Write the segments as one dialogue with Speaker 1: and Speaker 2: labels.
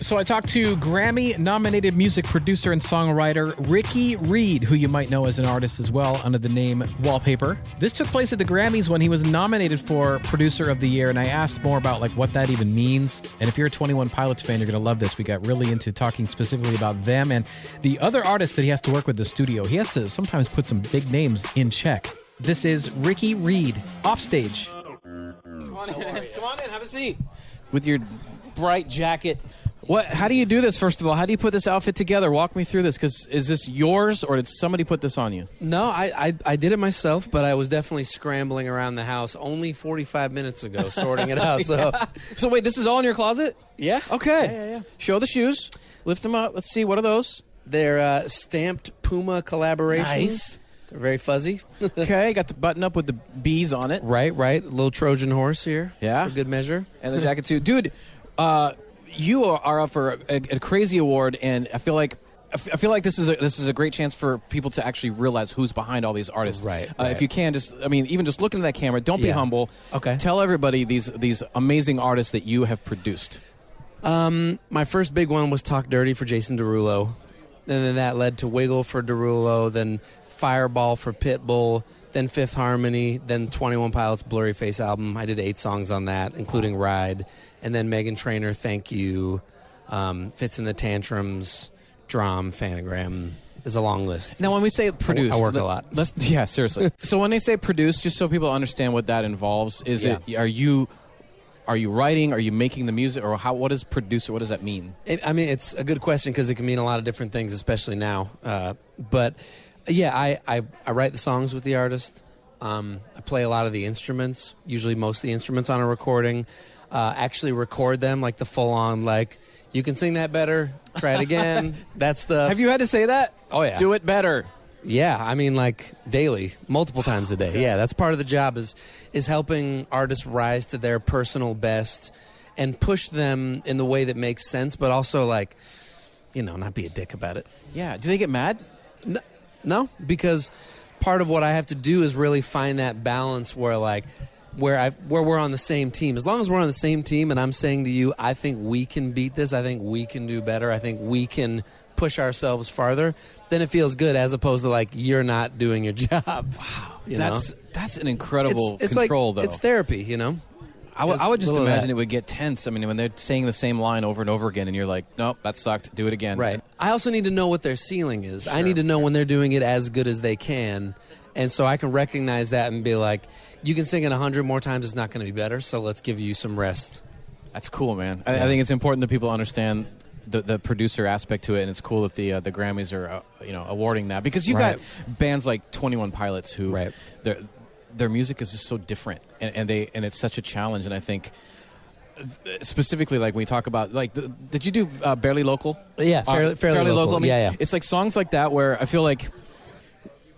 Speaker 1: So I talked to Grammy-nominated music producer and songwriter Ricky Reed, who you might know as an artist as well under the name Wallpaper. This took place at the Grammys when he was nominated for Producer of the Year, and I asked more about like what that even means. And if you're a 21 Pilots fan, you're going to love this. We got really into talking specifically about them and the other artists that he has to work with in the studio. He has to sometimes put some big names in check. This is Ricky Reed, offstage.
Speaker 2: Come on in, have a seat. With your bright jacket. How do you do this, first of all? How do you put this outfit together? Walk me through this, because is this yours, or did somebody put this on you?
Speaker 3: No, I did it myself, but I was definitely scrambling around the house only 45 minutes ago, sorting it out.
Speaker 2: So wait, this is all in your closet?
Speaker 3: Yeah.
Speaker 2: Okay.
Speaker 3: Yeah.
Speaker 2: Show the shoes. Lift them up. Let's see. What are those?
Speaker 3: They're stamped Puma collaborations.
Speaker 2: Nice.
Speaker 3: They're very fuzzy.
Speaker 2: Okay, got the button up with the bees on it.
Speaker 3: Right. A little Trojan horse here.
Speaker 2: Yeah.
Speaker 3: For good measure.
Speaker 2: And the jacket, too. Dude, you are up for a crazy award, and I feel like this is a great chance for people to actually realize who's behind all these artists.
Speaker 3: Right.
Speaker 2: If you can, even just look into that camera. Don't be humble.
Speaker 3: Okay.
Speaker 2: Tell everybody these amazing artists that you have produced.
Speaker 3: My first big one was Talk Dirty for Jason Derulo. And then that led to Wiggle for Derulo, then Fireball for Pitbull, then Fifth Harmony, then 21 Pilots' Blurry Face album. I did 8 songs on that, including Ride. And then Meghan Trainor, Thank You, Fits in the Tantrums, Drum, Phanogram. There's a long list.
Speaker 2: Now, when we say produced,
Speaker 3: I work a lot.
Speaker 2: Yeah, seriously. So when they say produced, just so people understand what that involves, are you writing? Are you making the music? Or what is producer? What does that mean?
Speaker 3: It's a good question because it can mean a lot of different things, especially now. But yeah, I write the songs with the artist. I play a lot of the instruments, usually most of the instruments on a recording. Actually record them, like the full-on, like, you can sing that better, try it again, that stuff.
Speaker 2: Have you had to say that?
Speaker 3: Oh, yeah.
Speaker 2: Do it better.
Speaker 3: Yeah, like daily, multiple times a day. Yeah, that's part of the job is helping artists rise to their personal best and push them in the way that makes sense, but also, like, not be a dick about it.
Speaker 2: Yeah. Do they get mad?
Speaker 3: No, because part of what I have to do is really find that balance where we're on the same team. As long as we're on the same team and I'm saying to you, I think we can beat this, I think we can do better, I think we can push ourselves farther, then it feels good, as opposed to like, you're not doing your job.
Speaker 2: Wow. That's an incredible control, though.
Speaker 3: It's therapy,
Speaker 2: I would just imagine it would get tense. When they're saying the same line over and over again, and you're like, nope, that sucked, do it again.
Speaker 3: Right. I also need to know what their ceiling is.
Speaker 2: Sure,
Speaker 3: I need to know when they're doing it as good as they can. And so I can recognize that and be like, you can sing it 100 more times, it's not going to be better, so let's give you some rest.
Speaker 2: That's cool, man. I think it's important that people understand the producer aspect to it, and it's cool that the Grammys are awarding that, because you got bands like 21 Pilots who their music is just so different, and it's such a challenge. And I think specifically, like when we talk about, like, did you do Barely Local?
Speaker 3: Yeah, fairly local. Yeah.
Speaker 2: It's like songs like that where I feel like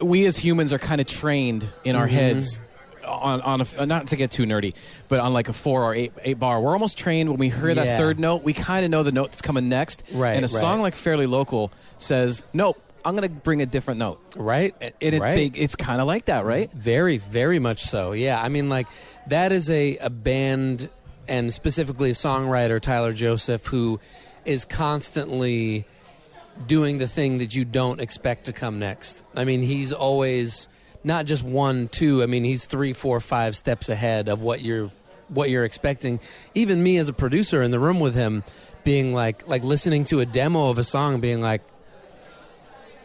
Speaker 2: we as humans are kind of trained in our heads on a, not to get too nerdy, but on like a 4 or 8 bar. We're almost trained when we hear that third note, we kind of know the note that's coming next.
Speaker 3: Right.
Speaker 2: And a song like Fairly Local says, nope, I'm going to bring a different note.
Speaker 3: Right.
Speaker 2: It's kind of like that, right?
Speaker 3: Very, very much so. Yeah. Like, that is a band, and specifically a songwriter, Tyler Joseph, who is constantly doing the thing that you don't expect to come next. He's always not just 1, 2. He's 3, 4, 5 steps ahead of what you're expecting. Even me as a producer in the room with him, being like listening to a demo of a song, being like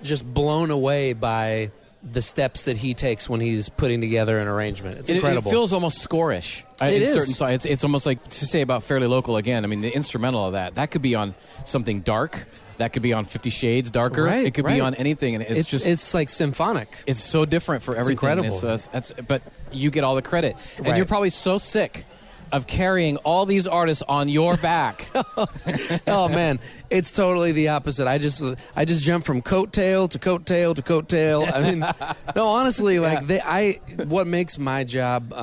Speaker 3: just blown away by the steps that he takes when he's putting together an arrangement. It's incredible.
Speaker 2: It feels almost score-ish.
Speaker 3: It is.
Speaker 2: Certain songs. It's almost like, to say about Fairly Local again, the instrumental of that could be on something dark. That could be on 50 Shades Darker.
Speaker 3: Right,
Speaker 2: it could be on anything, and it's
Speaker 3: like symphonic.
Speaker 2: It's so different for everything.
Speaker 3: It's incredible.
Speaker 2: But you get all the credit, and you're probably so sick of carrying all these artists on your back.
Speaker 3: Oh man, it's totally the opposite. I just jump from coattail to coattail to coattail. No, honestly, what makes my job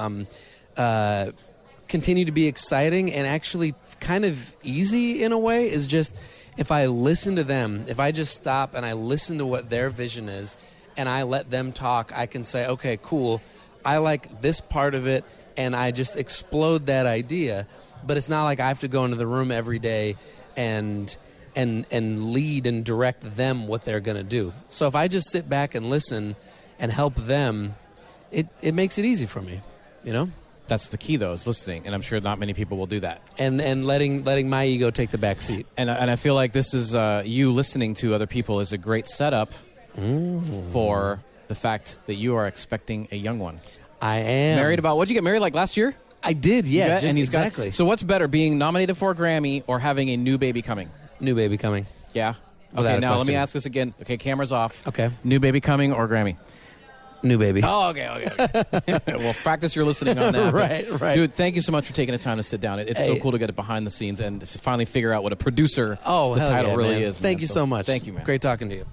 Speaker 3: continue to be exciting and actually kind of easy in a way is just, if I listen to them, if I just stop and I listen to what their vision is and I let them talk, I can say, okay, cool, I like this part of it, and I just explode that idea. But it's not like I have to go into the room every day and lead and direct them what they're going to do. So if I just sit back and listen and help them, it makes it easy for me, you know?
Speaker 2: That's the key, though, is listening, and I'm sure not many people will do that.
Speaker 3: And letting my ego take the back seat.
Speaker 2: And I feel like this is you listening to other people is a great setup for the fact that you are expecting a young one.
Speaker 3: I am.
Speaker 2: What'd you get married like last year?
Speaker 3: I did, yeah.
Speaker 2: And he's
Speaker 3: exactly.
Speaker 2: So what's better, being nominated for a Grammy or having a new baby coming?
Speaker 3: New baby coming.
Speaker 2: Yeah.
Speaker 3: Without
Speaker 2: Okay,
Speaker 3: a
Speaker 2: now let me
Speaker 3: question.
Speaker 2: ask this again. Okay, camera's off.
Speaker 3: Okay.
Speaker 2: New baby coming or Grammy?
Speaker 3: New baby.
Speaker 2: Oh, okay. Well, practice your listening on that.
Speaker 3: Right.
Speaker 2: Dude, thank you so much for taking the time to sit down. It's so cool to get it behind the scenes and to finally figure out what a producer the
Speaker 3: hell
Speaker 2: title
Speaker 3: yeah,
Speaker 2: really
Speaker 3: man.
Speaker 2: is. Man.
Speaker 3: Thank you so much.
Speaker 2: Thank you, man.
Speaker 3: Great talking to you.